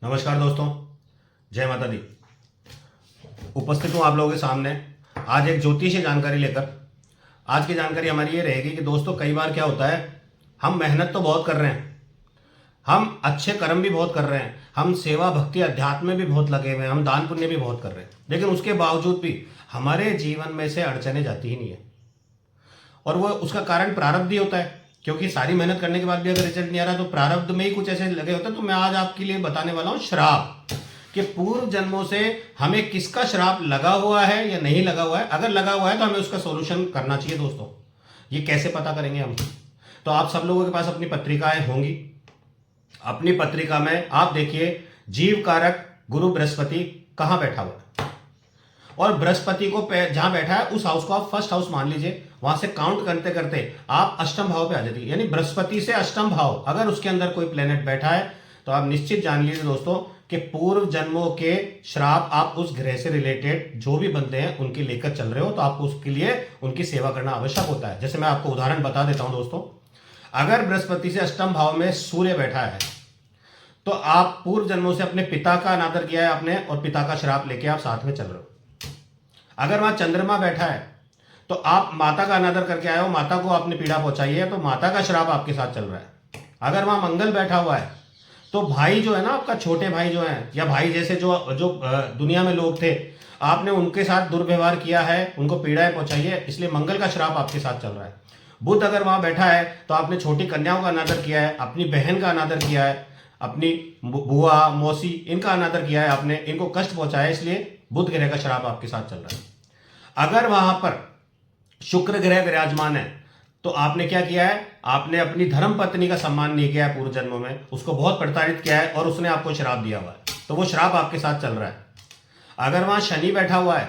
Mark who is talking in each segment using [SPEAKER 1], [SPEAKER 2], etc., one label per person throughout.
[SPEAKER 1] नमस्कार दोस्तों, जय माता दी। उपस्थित हूँ आप लोगों के सामने आज एक ज्योतिषीय जानकारी लेकर। आज की जानकारी हमारी ये रहेगी कि दोस्तों कई बार क्या होता है, हम मेहनत तो बहुत कर रहे हैं, हम अच्छे कर्म भी बहुत कर रहे हैं, हम सेवा भक्ति अध्यात्म में भी बहुत लगे हुए हैं, हम दान पुण्य भी बहुत कर रहे हैं, लेकिन उसके बावजूद भी हमारे जीवन में से अड़चने जाती ही नहीं है। और वो उसका कारण प्रारब्ध ही होता है, क्योंकि सारी मेहनत करने के बाद भी अगर रिजल्ट नहीं आ रहा तो प्रारब्ध में ही कुछ ऐसे लगे होते हैं। तो मैं आज आपके लिए बताने वाला हूँ श्राप, कि पूर्व जन्मों से हमें किसका श्राप लगा हुआ है या नहीं लगा हुआ है। अगर लगा हुआ है तो हमें उसका सोल्यूशन करना चाहिए। दोस्तों ये कैसे पता करेंगे हम? तो आप सब लोगों के पास अपनी पत्रिकाएं होंगी। अपनी पत्रिका में आप देखिए जीव कारक गुरु बृहस्पति कहाँ बैठा हुआ है, और बृहस्पति को जहां बैठा है उस हाउस को आप फर्स्ट हाउस मान लीजिए। वहां से काउंट करते करते आप अष्टम भाव पे आ जाती है, यानी बृहस्पति से अष्टम भाव अगर उसके अंदर कोई प्लेनेट बैठा है तो आप निश्चित जान लीजिए दोस्तों कि पूर्व जन्मों के श्राप आप उस ग्रह से रिलेटेड जो भी बनते हैं उनके लेकर चल रहे हो, तो आपको उसके लिए उनकी सेवा करना आवश्यक होता है। जैसे मैं आपको उदाहरण बता देता हूं दोस्तों, अगर बृहस्पति से अष्टम भाव में सूर्य बैठा है तो आप पूर्व जन्मों से अपने पिता का अनादर किया है आपने, और पिता का श्राप लेके आप साथ में चल रहे हो। अगर वहां चंद्रमा बैठा है तो आप माता का अनादर करके आए हो, माता को आपने पीड़ा पहुंचाई है, तो माता का श्राप आपके साथ चल रहा है। अगर वहां मंगल बैठा हुआ है तो भाई जो है ना, आपका छोटे भाई जो है या भाई जैसे जो जो दुनिया में लोग थे, आपने उनके साथ दुर्व्यवहार किया है, उनको पीड़ाएं पहुंचाई है, इसलिए मंगल का श्राप आपके साथ चल रहा है। बुध अगर वहां बैठा है तो आपने छोटी कन्याओं का अनादर किया है, अपनी बहन का अनादर किया है, अपनी बुआ मौसी इनका अनादर किया है आपने, इनको कष्ट पहुंचाया है, इसलिए बुध ग्रह का श्राप आपके साथ चल रहा है। अगर वहां पर शुक्र ग्रह विराजमान है तो आपने क्या किया है, आपने अपनी धर्म पत्नी का सम्मान नहीं किया है पूर्व जन्मों में, उसको बहुत प्रताड़ित किया है और उसने आपको श्राप दिया हुआ है, तो वो श्राप आपके साथ चल रहा है। अगर वहां शनि बैठा हुआ है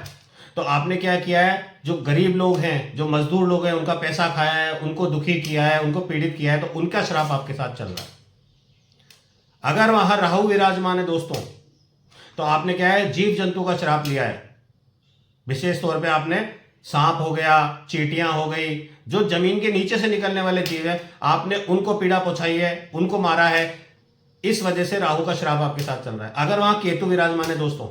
[SPEAKER 1] तो आपने क्या किया है, जो गरीब लोग हैं, जो मजदूर लोग हैं, उनका पैसा खाया है, उनको दुखी किया है, उनको पीड़ित किया है, तो उनका श्राप आपके साथ चल रहा है। अगर वहां राहु विराजमान है दोस्तों तो आपने क्या है, जीव जंतु का श्राप लिया है। विशेष तौर पे आपने सांप हो गया, चींटियां हो गई, जो जमीन के नीचे से निकलने वाले जीव है, आपने उनको पीड़ा पहुंचाई है, उनको मारा है, इस वजह से राहु का श्राप आपके साथ चल रहा है। अगर वहां केतु विराजमान है दोस्तों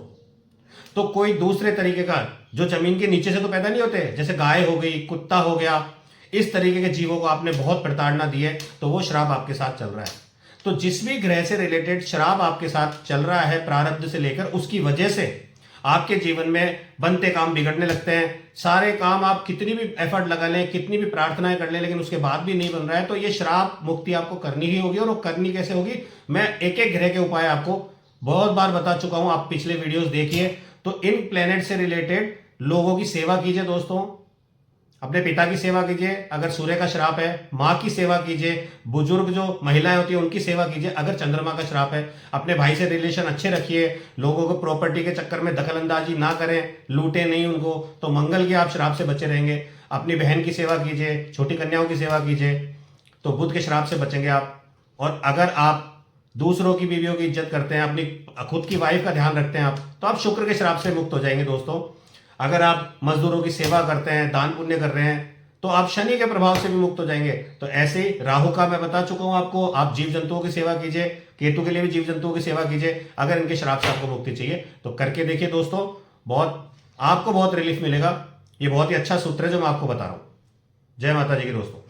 [SPEAKER 1] तो कोई दूसरे तरीके का, जो जमीन के नीचे से तो पैदा नहीं होते, जैसे गाय हो गई, कुत्ता हो गया, इस तरीके के जीवों को आपने बहुत प्रताड़ना दी है, तो वो श्राप आपके साथ चल रहा है। तो जिस भी ग्रह से रिलेटेड श्राप आपके साथ चल रहा है प्रारब्ध से लेकर, उसकी वजह से आपके जीवन में बनते काम बिगड़ने लगते हैं। सारे काम आप कितनी भी एफर्ट लगा लें, कितनी भी प्रार्थनाएं कर लें, लेकिन उसके बाद भी नहीं बन रहा है, तो ये श्राप मुक्ति आपको करनी ही होगी। और वो करनी कैसे होगी, मैं एक एक ग्रह के उपाय आपको बहुत बार बता चुका हूं, आप पिछले वीडियोस देखिए। तो इन प्लेनेट से रिलेटेड लोगों की सेवा कीजिए दोस्तों, अपने पिता की सेवा कीजिए, अगर सूर्य का श्राप है माँ की सेवा कीजिए, बुजुर्ग जो महिलाएं होती है उनकी सेवा कीजिए। अगर चंद्रमा का श्राप है अपने भाई से रिलेशन अच्छे रखिए, लोगों को प्रॉपर्टी के चक्कर में दखल अंदाजी ना करें, लूटे नहीं उनको, तो मंगल के आप श्राप से बचे रहेंगे। अपनी बहन की सेवा कीजिए, छोटी कन्याओं की सेवा कीजिए, तो बुध के श्राप से बचेंगे आप। और अगर आप दूसरों की बीवियों की इज्जत करते हैं, अपनी खुद की वाइफ का ध्यान रखते हैं आप, तो आप शुक्र के श्राप से मुक्त हो जाएंगे दोस्तों। अगर आप मजदूरों की सेवा करते हैं, दान पुण्य कर रहे हैं, तो आप शनि के प्रभाव से भी मुक्त हो जाएंगे। तो ऐसे ही राहु का मैं बता चुका हूं आपको, आप जीव जंतुओं की सेवा कीजिए, केतु के लिए भी जीव जंतुओं की सेवा कीजिए। अगर इनके श्राप से आपको मुक्ति चाहिए तो करके देखिए दोस्तों, आपको बहुत रिलीफ मिलेगा। ये बहुत ही अच्छा सूत्र है जो मैं आपको बता रहा हूं। जय माता जी की दोस्तों।